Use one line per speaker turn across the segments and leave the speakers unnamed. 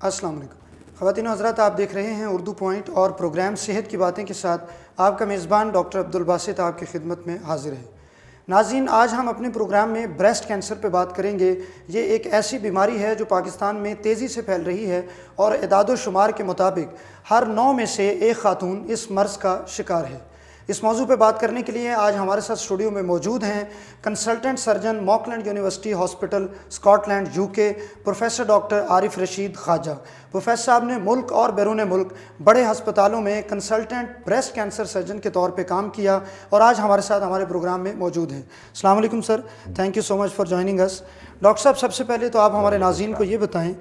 السلام علیکم خواتین و حضرات، آپ دیکھ رہے ہیں اردو پوائنٹ اور پروگرام صحت کی باتیں کے ساتھ آپ کا میزبان ڈاکٹر عبدالباسط آپ کی خدمت میں حاضر ہے۔ ناظرین، آج ہم اپنے پروگرام میں بریسٹ کینسر پہ بات کریں گے۔ یہ ایک ایسی بیماری ہے جو پاکستان میں تیزی سے پھیل رہی ہے اور اعداد و شمار کے مطابق ہر 9 میں سے ایک خاتون اس مرض کا شکار ہے۔ اس موضوع پہ بات کرنے کے لیے آج ہمارے ساتھ اسٹوڈیو میں موجود ہیں consultant surgeon Monklands university hospital Scotland UK professor doctor Arif Rashid Khawaja. Professor صاحب نے ملک اور بیرون ملک بڑے ہسپتالوں میں کنسلٹنٹ بریسٹ کینسر سرجن کے طور پہ کام کیا اور آج ہمارے ساتھ ہمارے پروگرام میں موجود ہیں۔ السلام علیکم sir, thank you so much for joining اس۔ ڈاکٹر صاحب، سب سے پہلے تو آپ ہمارے ناظرین کو یہ بتائیں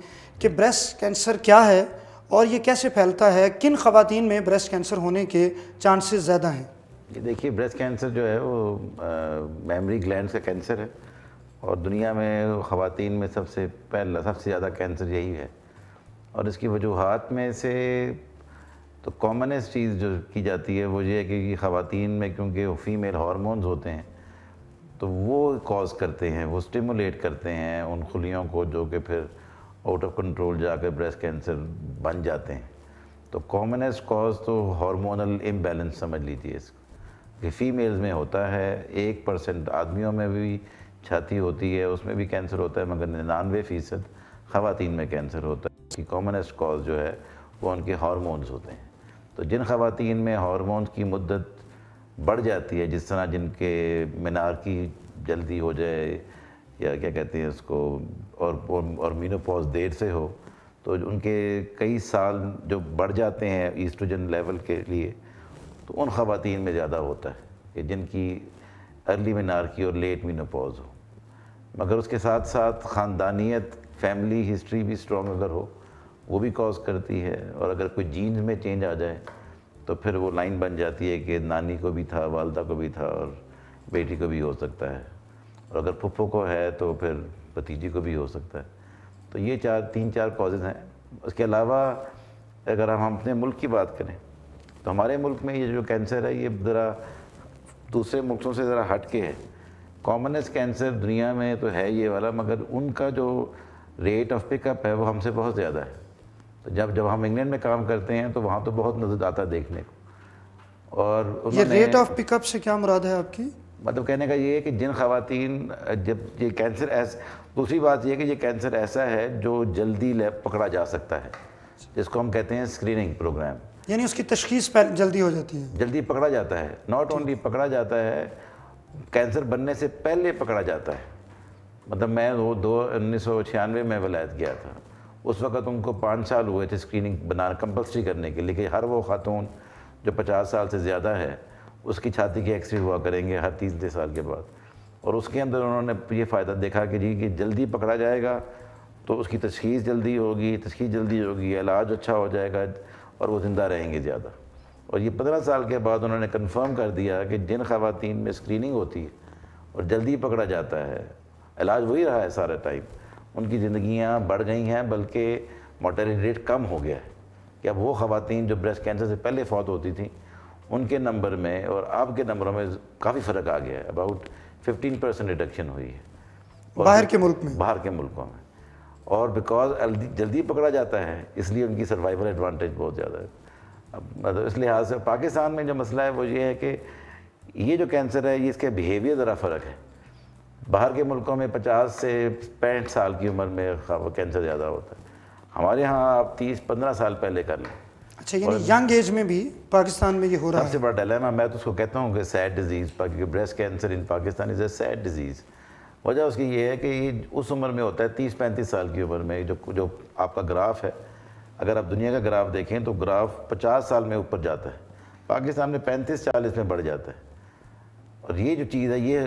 کہ بریسٹ کینسر کیا ہے اور یہ کیسے پھیلتا ہے، کن خواتین میں بریسٹ کینسر ہونے کے چانسز زیادہ ہیں؟
دیکھیے، بریسٹ کینسر جو ہے وہ میمری گلینڈز کا کینسر ہے اور دنیا میں خواتین میں سب سے زیادہ کینسر یہی ہے۔ اور اس کی وجوہات میں سے تو کامنسٹ چیز جو کی جاتی ہے وہ یہ ہے کہ خواتین میں کیونکہ وہ فیمیل ہارمونز ہوتے ہیں تو وہ کاز کرتے ہیں، وہ سٹیمولیٹ کرتے ہیں ان خلیوں کو جو کہ پھر آؤٹ آف کنٹرول جا کر بریسٹ کینسر بن جاتے ہیں۔ تو کامنسٹ کاز تو ہارمونل امبیلنس سمجھ لیجیے اس کو، کہ فیمیلز میں ہوتا ہے۔ 1% آدمیوں میں بھی چھاتی ہوتی ہے، اس میں بھی کینسر ہوتا ہے، مگر 99% خواتین میں کینسر ہوتا ہے۔ کہ کامنسٹ کاز جو ہے وہ ان کے ہارمونز ہوتے ہیں۔ تو جن خواتین میں ہارمونز کی مدت بڑھ جاتی ہے، جس طرح جن کے مینارکی جلدی ہو جائے یا کیا کہتے ہیں اس کو، اور مینوپاز دیر سے ہو، تو ان کے کئی سال جو بڑھ جاتے ہیں ایسٹروجن لیول کے لیے، تو ان خواتین میں زیادہ ہوتا ہے کہ جن کی ارلی مینارکی اور لیٹ مینوپاز ہو۔ مگر اس کے ساتھ ساتھ خاندانیت، فیملی ہسٹری بھی اسٹرانگ اگر ہو وہ بھی کاز کرتی ہے، اور اگر کوئی جینز میں چینج آ جائے تو پھر وہ لائن بن جاتی ہے کہ نانی کو بھی تھا، والدہ کو بھی تھا، اور بیٹی کو بھی ہو سکتا ہے، اور اگر پھپھو کو ہے تو پھر بھتیجی کو بھی ہو سکتا ہے۔ تو یہ تین چار کازز ہیں۔ اس کے علاوہ اگر ہم اپنے ملک کی بات کریں تو ہمارے ملک میں یہ جو کینسر ہے یہ ذرا دوسرے ملکوں سے ذرا ہٹ کے ہے۔ کامنسٹ کینسر دنیا میں تو ہے یہ والا، مگر ان کا جو ریٹ آف پک اپ ہے وہ ہم سے بہت زیادہ ہے۔ تو جب ہم انگلینڈ میں کام کرتے ہیں تو وہاں تو بہت نظر آتا دیکھنے کو۔ اور
یہ ریٹ آف پک اپ سے کیا مراد ہے آپ کی؟
مطلب کہنے کا یہ ہے کہ جن خواتین جب یہ کینسر دوسری بات یہ ہے کہ یہ کینسر ایسا ہے جو جلدی پکڑا جا سکتا ہے، جس کو ہم کہتے ہیں اسکریننگ پروگرام،
یعنی اس کی تشخیص جلدی ہو جاتی ہے،
جلدی پکڑا جاتا ہے۔ ناٹ اونلی پکڑا جاتا ہے، کینسر بننے سے پہلے پکڑا جاتا ہے۔ مطلب میں 1996 میں ولایت گیا تھا، اس وقت ان کو 5 سال ہوئے تھے اسکریننگ بنانا کمپلسری کرنے کے لیے کہ ہر وہ خاتون جو 50 سال سے زیادہ ہے اس کی چھاتی کے ایکس رے ہوا کریں گے ہر 30 سال کے بعد۔ اور اس کے اندر انہوں نے یہ فائدہ دیکھا کہ کہ جلدی پکڑا جائے گا تو اس کی تشخیص جلدی ہوگی، علاج اچھا ہو جائے گا اور وہ زندہ رہیں گے زیادہ۔ اور یہ 15 سال کے بعد انہوں نے کنفرم کر دیا کہ جن خواتین میں اسکریننگ ہوتی ہے اور جلدی پکڑا جاتا ہے، علاج وہی رہا ہے سارا ٹائم، ان کی زندگیاں بڑھ گئی ہیں، بلکہ مورٹیلٹی ریٹ کم ہو گیا ہے۔ کہ اب وہ خواتین جو بریسٹ کینسر سے پہلے فوت ہوتی تھیں ان کے نمبر میں اور اب کے نمبروں میں کافی فرق آ گیا ہے، اباؤٹ 15% ریڈکشن ہوئی ہے
باہر کے ملک میں،
باہر کے ملکوں میں۔ اور بیکاز جلدی پکڑا جاتا ہے اس لیے ان کی سروائیول ایڈوانٹیج بہت زیادہ ہے۔ اب مطلب اس لحاظ سے پاکستان میں جو مسئلہ ہے وہ یہ ہے کہ یہ جو کینسر ہے یہ اس کے بیہیویئر ذرا فرق ہے۔ باہر کے ملکوں میں 50 سے 65 سال کی عمر میں کینسر زیادہ ہوتا ہے، ہمارے ہاں آپ 30-15 سال پہلے کر لیں۔
اچھا، یعنی ینگ ایج میں بھی پاکستان میں یہ ہو رہا ہے؟
سب سے بڑا ڈیلیما میں تو اس کو کہتا ہوں کہ سیڈ ڈیزیز، کیونکہ بریسٹ کینسر ان پاکستان از اے سیڈ ڈیزیز۔ وجہ اس کی یہ ہے کہ یہ اس عمر میں ہوتا ہے 30-35 سال کی عمر میں۔ جو آپ کا گراف ہے، اگر آپ دنیا کا گراف دیکھیں تو گراف 50 سال میں اوپر جاتا ہے، پاکستان میں 35-40 میں بڑھ جاتا ہے۔ اور یہ جو چیز ہے یہ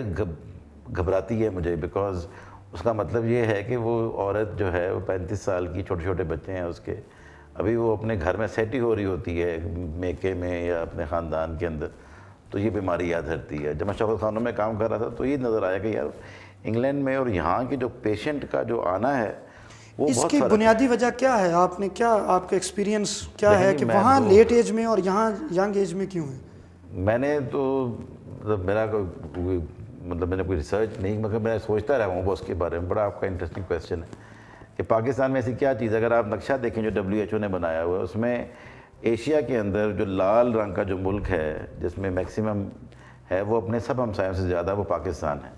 گھبراتی ہے مجھے، بیکاز اس کا مطلب یہ ہے کہ وہ عورت جو ہے وہ 35 سال کی، چھوٹے چھوٹے بچے ہیں اس کے، ابھی وہ اپنے گھر میں سیٹ ہی ہو رہی ہوتی ہے میکے میں یا اپنے خاندان کے اندر، تو یہ بیماری یاد رہتی ہے۔ جب میں شفا خانوں میں کام کر رہا تھا تو یہ نظر آیا کہ یار انگلینڈ میں اور یہاں کے جو پیشنٹ کا جو آنا ہے وہ
اس
بہت
کی
فرق
بنیادی وجہ کیا ہے؟ آپ کا ایکسپیرینس کیا ہے کہ وہاں لیٹ ایج میں اور یہاں ینگ ایج میں کیوں ہے؟
میں نے تو میں نے کوئی ریسرچ نہیں، مگر میں سوچتا رہا ہوں اس کے بارے میں، بڑا آپ کا انٹرسٹنگ کویسچن ہے کہ پاکستان میں ایسی کیا چیز ہے. اگر آپ نقشہ دیکھیں جو WHO نے بنایا ہوا ہے, اس میں ایشیا کے اندر جو لال رنگ کا جو ملک ہے جس میں میکسیمم ہے وہ اپنے سب ہمسایوں سے زیادہ وہ پاکستان ہے.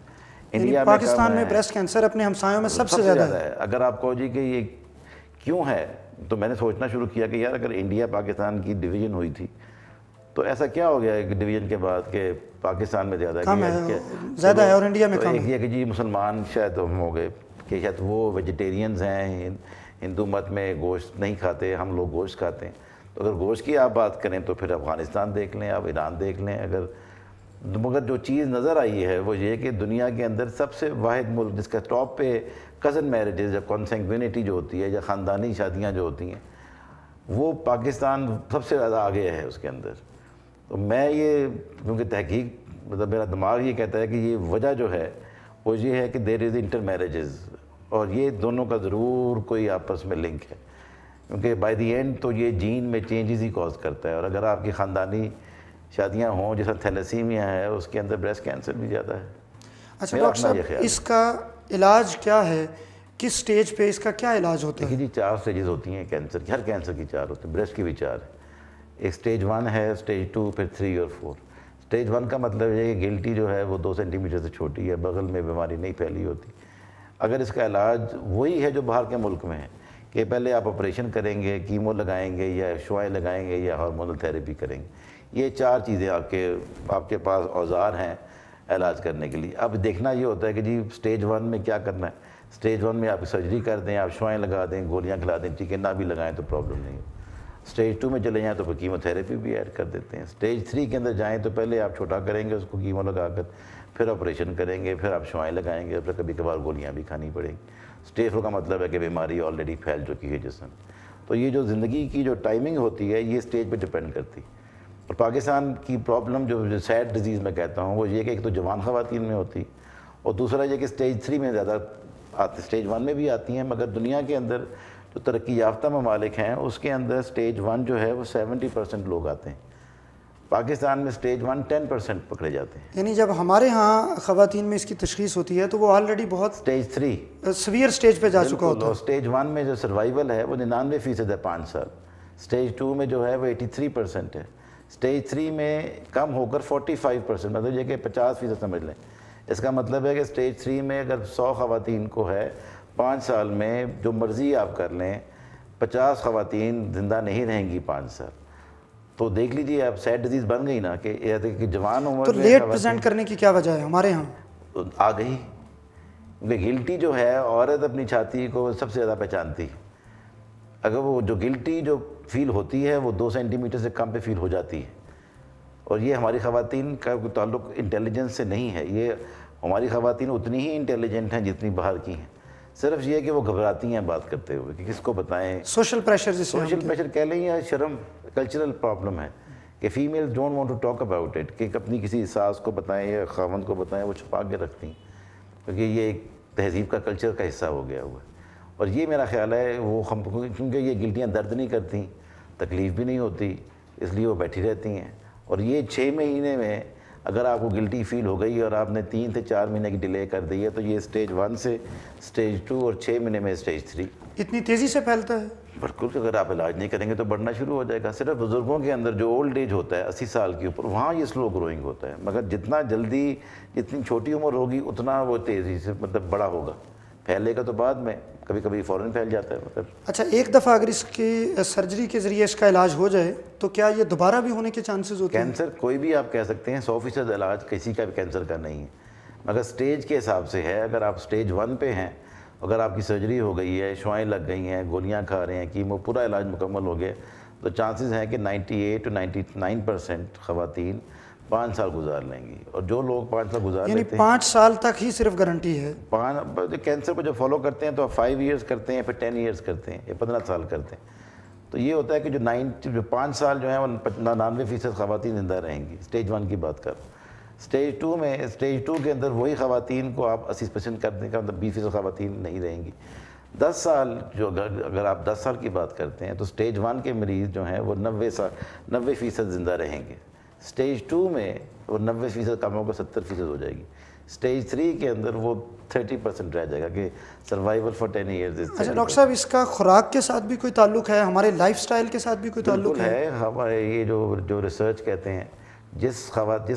انڈیا میں
پاکستان میں بریسٹ کینسر اپنے ہمسایوں میں سب سے زیادہ ہے.
اگر آپ کہو جی کہ یہ کیوں ہے, تو میں نے سوچنا شروع کیا کہ یار اگر انڈیا پاکستان کی ڈویژن ہوئی تھی تو ایسا کیا ہو گیا ہے ڈویژن کے بعد کہ پاکستان میں زیادہ
زیادہ ہے اور انڈیا میں کم ہے.
ایک یہ کہ جی مسلمان شاید ہم ہو گئے کہ شاید وہ ویجیٹیرینز ہیں, ہندو مت میں گوشت نہیں کھاتے, ہم لوگ گوشت کھاتے ہیں. تو اگر گوشت کی آپ بات کریں تو پھر افغانستان دیکھ لیں, آپ ایران دیکھ لیں. مگر جو چیز نظر آئی ہے وہ یہ کہ دنیا کے اندر سب سے واحد ملک جس کا ٹاپ پہ کزن میرجز یا کانسنگوینٹی جو ہوتی ہے یا خاندانی شادیاں جو ہوتی ہیں وہ پاکستان سب سے زیادہ آگے ہے اس کے اندر. تو میں یہ کیونکہ تحقیق مطلب میرا دماغ یہ کہتا ہے کہ یہ وجہ جو ہے وہ یہ ہے کہ دیر از انٹر میرجز, اور یہ دونوں کا ضرور کوئی آپس میں لنک ہے, کیونکہ بائی دی اینڈ تو یہ جین میں چینجز ہی کاز کرتا ہے. اور اگر آپ کی خاندانی شادیاں ہوں جیسا تھیلیسیمیا ہے اس کے اندر بریسٹ کینسر بھی زیادہ ہے.
اچھا ڈاکٹر صاحب, اس کا علاج کیا ہے, کس سٹیج پہ اس کا کیا علاج ہوتا ہے؟
دیکھیے جی 4 سٹیجز ہوتی ہیں کینسر کی, ہر کینسر کی 4 ہوتی ہیں, بریسٹ کی بھی 4 ہے. ایک سٹیج 1 ہے, سٹیج 2, پھر 3 اور 4. سٹیج 1 کا مطلب یہ ہے کہ گلٹی جو ہے وہ 2 سینٹی میٹر سے چھوٹی ہے, بغل میں بیماری نہیں پھیلی ہوتی. اگر اس کا علاج وہی ہے جو باہر کے ملک میں ہے کہ پہلے آپ آپریشن کریں گے, کیمو لگائیں گے یا شعاعیں لگائیں گے یا ہارمونل تھیراپی کریں گے, یہ 4 چیزیں آپ کے پاس اوزار ہیں علاج کرنے کے لیے. اب دیکھنا یہ ہوتا ہے کہ جی سٹیج 1 میں کیا کرنا ہے. سٹیج 1 میں آپ سرجری کر دیں, آپ شعاعیں لگا دیں, گولیاں کھلا دیں, ٹھیک ہے, نہ بھی لگائیں تو پرابلم نہیں ہو. سٹیج 2 میں چلے جائیں تو پھر کیمو تھیراپی بھی ایڈ کر دیتے ہیں. سٹیج 3 کے اندر جائیں تو پہلے آپ چھوٹا کریں گے اس کو کیمو لگا کر, پھر آپریشن کریں گے, پھر آپ شعاعیں لگائیں گے, پھر کبھی کبھار گولیاں بھی کھانی پڑیں گی. سٹیج 4 کا مطلب ہے کہ بیماری آلریڈی پھیل چکی ہے جسم. تو یہ جو زندگی کی جو ٹائمنگ ہوتی ہے یہ سٹیج پہ ڈپینڈ کرتی. اور پاکستان کی پرابلم جو سیڈ ڈیزیز میں کہتا ہوں وہ یہ کہ ایک تو جوان خواتین میں ہوتی, اور دوسرا یہ کہ سٹیج 3 میں زیادہ آتی, سٹیج 1 میں بھی آتی ہیں, مگر دنیا کے اندر جو ترقی یافتہ ممالک ہیں اس کے اندر سٹیج 1 جو ہے وہ 70% لوگ آتے ہیں. پاکستان میں سٹیج 1 10% پکڑے جاتے ہیں.
یعنی جب ہمارے ہاں خواتین میں اس کی تشخیص ہوتی ہے تو وہ آلریڈی بہت
سٹیج 3
سیویئر سٹیج پہ جا چکا ہوتا ہے.
سٹیج 1 میں جو سروائیول ہے وہ 99% ہے 5 سال. سٹیج 2 میں جو ہے وہ 83% ہے. سٹیج 3 میں کم ہو کر 45%, مطلب یہ کہ 50% سمجھ لیں. اس کا مطلب ہے کہ سٹیج 3 میں اگر 100 خواتین کو ہے 5 سال میں جو مرضی آپ کر لیں 50 خواتین زندہ نہیں رہیں گی 5 سال. تو دیکھ لیجیے آپ سیڈ ڈیزیز بن گئی نا کہ جوان عمر
تو لیٹ پریزنٹ کرنے کی کیا وجہ ہے ہمارے ہاں
آ گئی. کیونکہ گلٹی جو ہے عورت اپنی چھاتی کو سب سے زیادہ پہچانتی. اگر وہ جو گلٹی جو فیل ہوتی ہے وہ 2 سینٹی میٹر سے کم پہ فیل ہو جاتی ہے. اور یہ ہماری خواتین کا کوئی تعلق انٹیلیجنس سے نہیں ہے, یہ ہماری خواتین اتنی ہی انٹیلیجنٹ ہیں جتنی باہر کی ہیں. صرف یہ کہ وہ گھبراتی ہیں بات کرتے ہوئے کہ کس کو بتائیں.
سوشل پریشر
کہہ لیں یا شرم, کلچرل پرابلم ہے کہ female don't want to talk about it, کہ اپنی کسی ساس کو بتائیں یا خاوند کو بتائیں, وہ چھپا کے رکھتی ہیں کیونکہ یہ ایک تہذیب کا کلچر کا حصہ ہو گیا ہوا ہے. اور یہ میرا خیال ہے وہ کیونکہ یہ گلٹیاں درد نہیں کرتی, تکلیف بھی نہیں ہوتی, اس لیے وہ بیٹھی رہتی ہیں. اور یہ 6 مہینے میں اگر آپ کو گلٹی فیل ہو گئی اور آپ نے 3 سے 4 مہینے کی ڈیلے کر دی ہے تو یہ سٹیج 1 سے سٹیج 2 اور 6 مہینے میں سٹیج 3
اتنی تیزی سے پھیلتا ہے.
بالکل, اگر آپ علاج نہیں کریں گے تو بڑھنا شروع ہو جائے گا. صرف بزرگوں کے اندر جو اولڈ ایج ہوتا ہے 80 سال کے اوپر وہاں یہ سلو گروئنگ ہوتا ہے, مگر جتنا جلدی جتنی چھوٹی عمر ہوگی اتنا وہ تیزی سے مطلب بڑا ہوگا. پھیلے گا تو بعد میں کبھی کبھی فوراً پھیل جاتا ہے. مگر
اچھا, ایک دفعہ اگر اس کی سرجری کے ذریعے اس کا علاج ہو جائے تو کیا یہ دوبارہ بھی ہونے کے چانسز ہوتے ہیں؟
کینسر کوئی بھی آپ کہہ سکتے ہیں 100% علاج کسی کا بھی کینسر کا نہیں ہے, مگر سٹیج کے حساب سے ہے. اگر آپ سٹیج 1 پہ ہیں, اگر آپ کی سرجری ہو گئی ہے, شعاعیں لگ گئی ہیں, گولیاں کھا رہے ہیں, کیمو پورا علاج مکمل ہو گیا, تو چانسز ہیں کہ 98 to 99% خواتین 5 سال گزار لیں گی. اور جو لوگ 5 سال گزار
یعنی
لیتے ہیں
5 سال تک ہی صرف گارنٹی ہے.
کینسر کو جو فالو کرتے ہیں تو آپ 5 ایئرس کرتے ہیں, پھر 10 ایئرس کرتے ہیں, یا 15 سال کرتے ہیں. تو یہ ہوتا ہے کہ جو 5 سال جو ہیں وہ 99% خواتین زندہ رہیں گی. سٹیج 1 کی بات کر. سٹیج 2 میں سٹیج 2 کے اندر وہی خواتین کو آپ 80% کرنے کا مطلب 20% خواتین نہیں رہیں گی. 10 سال جو اگر آپ 10 سال کی بات کرتے ہیں تو سٹیج 1 کے مریض جو ہیں وہ 90% زندہ رہیں گے. سٹیج 2 میں وہ 90% کم ہو کر 70% ہو جائے گی. اسٹیج 3 کے اندر وہ 30% رہ جائے گا کہ سروائیول فار 10 ایئرز.
اچھا ڈاکٹر صاحب، اس کا خوراک کے ساتھ بھی کوئی تعلق ہے، ہمارے لائف سٹائل کے ساتھ بھی کوئی تعلق
بالکل ہے. ہمارے یہ جو ریسرچ کہتے ہیں جس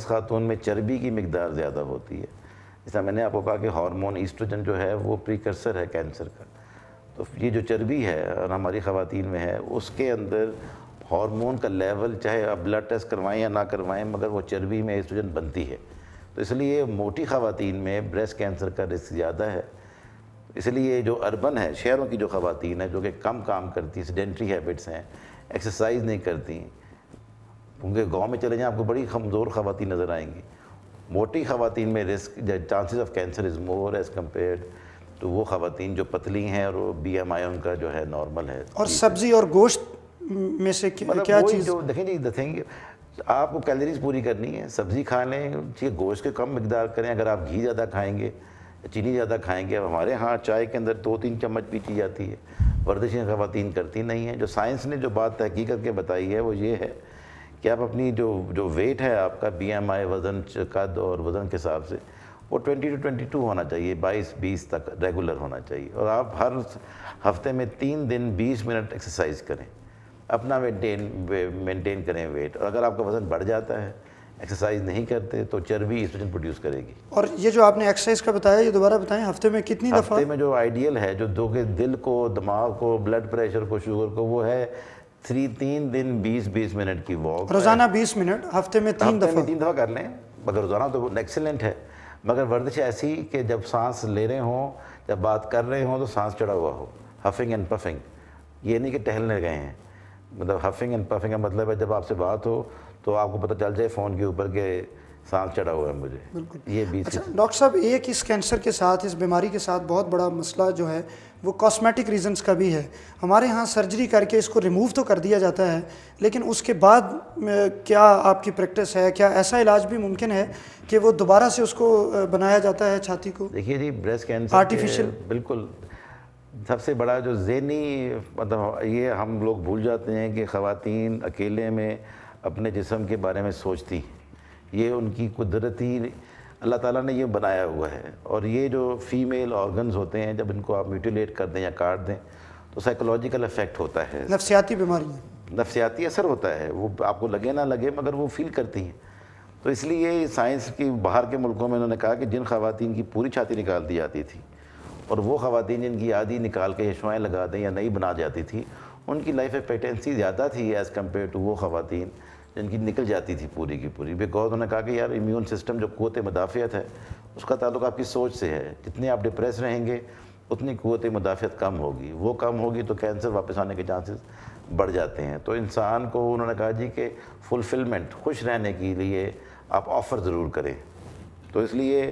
خاتون میں چربی کی مقدار زیادہ ہوتی ہے، جس طرح میں نے آپ کو کہا کہ ہارمون ایسٹروجن جو ہے وہ پریکرسر ہے کینسر کا، تو یہ جو چربی ہے اور ہماری خواتین میں ہے اس کے اندر ہارمون کا لیول چاہے آپ بلڈ ٹیسٹ کروائیں یا نہ کروائیں مگر وہ چربی میں ایسٹروجن بنتی ہے. تو اس لیے موٹی خواتین میں بریسٹ کینسر کا رسک زیادہ ہے. اس لیے جو اربن ہے، شہروں کی جو خواتین ہیں جو کہ کم کام کرتی، سیڈنٹری ہیبٹس ہیں، ایکسرسائز نہیں کرتی، کیونکہ گاؤں میں چلے جائیں آپ کو بڑی کمزور خواتین نظر آئیں گی. موٹی خواتین میں risk chances of cancer is more as compared تو وہ خواتین جو پتلی ہیں اور وہ بی ایم آئی ان کا جو ہے نارمل ہے.
اور سبزی اور گوشت میں سے کیا چیز؟
جو دیکھیں جی تھنگ، آپ کو کیلریز پوری کرنی ہے، سبزی کھا لیں، ٹھیک ہے، گوشت کے کم مقدار کریں. اگر آپ گھی زیادہ کھائیں گے، چینی زیادہ کھائیں گے، اب ہمارے ہاں چائے کے اندر 2-3 چمچ پیچی جاتی ہے، ورزشیں خواتین کرتی نہیں ہیں. جو سائنس نے جو بات تحقیق کر کے بتائی ہے وہ یہ ہے کہ آپ اپنی جو ویٹ ہے آپ کا بی ایم آئی وزن قد اور وزن کے حساب سے وہ 20 to 22 ہونا چاہیے، 22-20 تک ریگولر ہونا چاہیے. اور آپ ہر ہفتے میں 3 دن 20 منٹ ایکسرسائز کریں، اپنا مینٹین کریں ویٹ. اور اگر آپ کا وزن بڑھ جاتا ہے، ایکسرسائز نہیں کرتے تو چربی ایسٹروجن پروڈیوس کرے گی.
اور یہ جو آپ نے ایکسرسائز کا بتایا یہ دوبارہ بتائیں، ہفتے میں کتنی دفعہ؟
ہفتے میں جو آئیڈیل ہے جو کہ دل کو، دماغ کو، بلڈ پریشر کو، شوگر کو، وہ ہے 3 دن 20 منٹ کی واک.
روزانہ 20 منٹ، ہفتے میں 3 دفعہ.
3 دفعہ کر لیں، مگر روزانہ تو ایکسیلنٹ ہے. مگر ورزش ایسی کہ جب سانس لے رہے ہوں، جب بات کر رہے ہوں تو سانس چڑھا ہوا ہو، ہفنگ اینڈ پفنگ. یہ نہیں کہ ٹہلنے گئے ہیں، مطلب ہفنگ اینڈ پفنگ کا مطلب ہے جب آپ سے بات ہو تو آپ کو پتہ چل جائے فون کے اوپر کہ سانس چڑھا ہوا ہے مجھے.
بالکل.
یہ 20.
اچھا ڈاکٹر صاحب، ایک اس کینسر کے ساتھ، اس بیماری کے ساتھ بہت بڑا مسئلہ جو ہے وہ کاسمیٹک ریزنز کا بھی ہے. ہمارے ہاں سرجری کر کے اس کو ریموو تو کر دیا جاتا ہے، لیکن اس کے بعد کیا آپ کی پریکٹس ہے، کیا ایسا علاج بھی ممکن ہے کہ وہ دوبارہ سے اس کو بنایا جاتا ہے چھاتی کو؟
دیکھیے جی، بریسٹ کینسر
آرٹیفیشل
بالکل سب سے بڑا جو ذہنی مطلب یہ ہم لوگ بھول جاتے ہیں کہ خواتین اکیلے میں اپنے جسم کے بارے میں سوچتی، یہ ان کی قدرتی اللہ تعالیٰ نے یہ بنایا ہوا ہے. اور یہ جو فیمیل آرگنز ہوتے ہیں جب ان کو آپ میوٹیلیٹ کر دیں یا کاٹ دیں تو سائیکولوجیکل افیکٹ ہوتا ہے،
نفسیاتی بیماری ہے،
نفسیاتی اثر ہوتا ہے. وہ آپ کو لگے نہ لگے مگر وہ فیل کرتی ہیں. تو اس لیے سائنس کی باہر کے ملکوں میں انہوں نے کہا کہ جن خواتین کی پوری چھاتی نکال دی جاتی تھی اور وہ خواتین جن کی آدھی نکال کے شعائیں لگا دیں یا نہیں بنا جاتی تھی، ان کی لائف ایکسپیکٹنسی زیادہ تھی ایز کمپیئر ٹو وہ خواتین جن کی نکل جاتی تھی پوری کی پوری. بیکاز انہوں نے کہا کہ یار امیون سسٹم جو قوت مدافعت ہے اس کا تعلق آپ کی سوچ سے ہے. جتنے آپ ڈپریس رہیں گے اتنی قوت مدافعت کم ہوگی، وہ کم ہوگی تو کینسر واپس آنے کے چانسز بڑھ جاتے ہیں. تو انسان کو انہوں نے کہا جی کہ فلفلمنٹ، خوش رہنے کے لیے آپ آفر ضرور کریں. تو اس لیے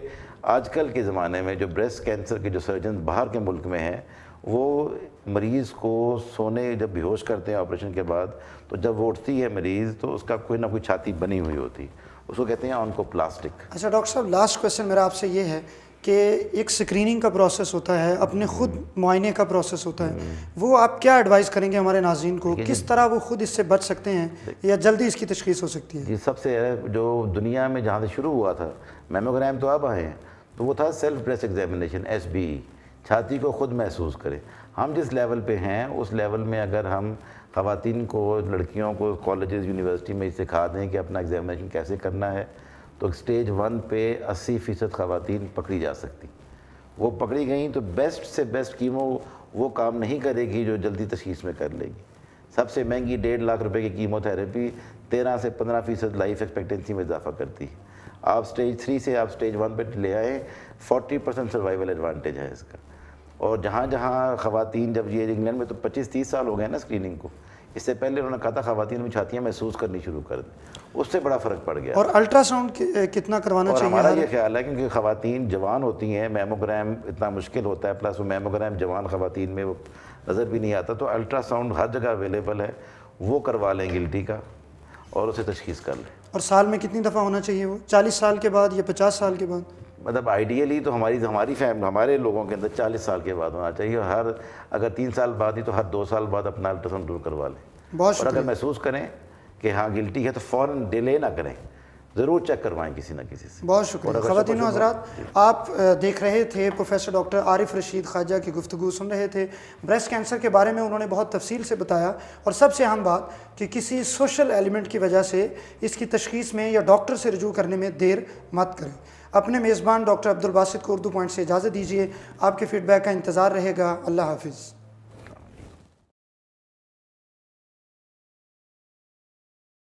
آج کل کے زمانے میں جو بریسٹ کینسر کے جو سرجن باہر کے ملک میں ہیں وہ مریض کو سونے جب بے ہوش کرتے ہیں آپریشن کے بعد تو جب وہ اٹھتی ہے مریض تو اس کا کوئی نہ کوئی چھاتی بنی ہوئی ہوتی، اس کو کہتے ہیں آنکوپلاسٹک.
اچھا ڈاکٹر صاحب، لاسٹ کویسچن میرا آپ سے یہ ہے کہ ایک سکریننگ کا پروسیس ہوتا ہے، اپنے خود معائنے کا پروسیس ہوتا ہے، وہ آپ کیا ایڈوائز کریں گے ہمارے ناظرین کو، کس طرح وہ خود اس سے بچ سکتے ہیں یا جلدی اس کی تشخیص ہو سکتی ہے؟
جی، سب سے جو دنیا میں جہاں سے شروع ہوا تھا، میموگرام تو اب آئے ہیں، تو وہ تھا سیلف بریسٹ ایگزامینیشن، SBE. چھاتی کو خود محسوس کریں. ہم جس لیول پہ ہیں اس لیول میں اگر ہم خواتین کو، لڑکیوں کو کالجز یونیورسٹی میں سکھا دیں کہ اپنا ایگزامینیشن کیسے کرنا ہے تو اسٹیج 1 پہ 80% خواتین پکڑی جا سکتی. وہ پکڑی گئیں تو بیسٹ سے بیسٹ کیمو وہ کام نہیں کرے گی جو جلدی تشخیص میں کر لے گی. سب سے مہنگی 1.5 لاکھ روپے کی کیمو تھراپی 13 سے 15% لائف ایکسپیکٹنسی میں اضافہ کرتی ہے. آپ اسٹیج 3 سے آپ اسٹیج 1 پہ لے آئیں، 40% سروائیول ایڈوانٹیج ہے اس کا. اور جہاں جہاں خواتین، جب یہ انگلینڈ میں تو 25-30 سال ہو گئے نا اسکریننگ کو، اس سے پہلے انہوں نے کہا تھا خواتین میں چھاتیاں محسوس کرنی شروع کر دیں، اس سے بڑا فرق پڑ گیا.
اور الٹرا ساؤنڈ کتنا کروانا
اور
چاہیے؟
ہمارا یہ خیال ہے کیونکہ خواتین جوان ہوتی ہیں، میموگرام اتنا مشکل ہوتا ہے، پلس وہ میموگرام جوان خواتین میں وہ نظر بھی نہیں آتا، تو الٹرا ساؤنڈ ہر جگہ اویلیبل ہے، وہ کروا لیں گلٹی کا اور اسے تشخیص کر لیں.
اور سال میں کتنی دفعہ ہونا چاہیے وہ؟ 40 سال کے بعد یا 50 سال کے بعد؟
مطلب آئیڈیلی تو ہماری فیملی، ہمارے لوگوں کے اندر 40 سال کے بعد ہونا چاہیے. اور اگر 3 سال بعد ہی تو ہر 2 سال بعد اپنا الٹرا ساؤنڈ ضرور کروا لیں.
بہت
اور اگر
شکریہ.
محسوس کریں کہ ہاں گلٹی ہے تو فوراً ڈیلے نہ کریں، ضرور چیک کروائیں کسی نہ کسی سے.
بہت شکریہ. خواتین و حضرات، آپ دیکھ رہے تھے پروفیسر ڈاکٹر عارف رشید خواجہ کی گفتگو سن رہے تھے. بریسٹ کینسر کے بارے میں انہوں نے بہت تفصیل سے بتایا، اور سب سے اہم بات کہ کسی سوشل ایلیمنٹ کی وجہ سے اس کی تشخیص میں یا ڈاکٹر سے رجوع کرنے میں دیر مت کریں. اپنے میزبان ڈاکٹر عبدالباسط کو اردو پوائنٹ سے اجازت دیجیے. آپ کے فیڈ بیک کا انتظار رہے گا. اللہ حافظ.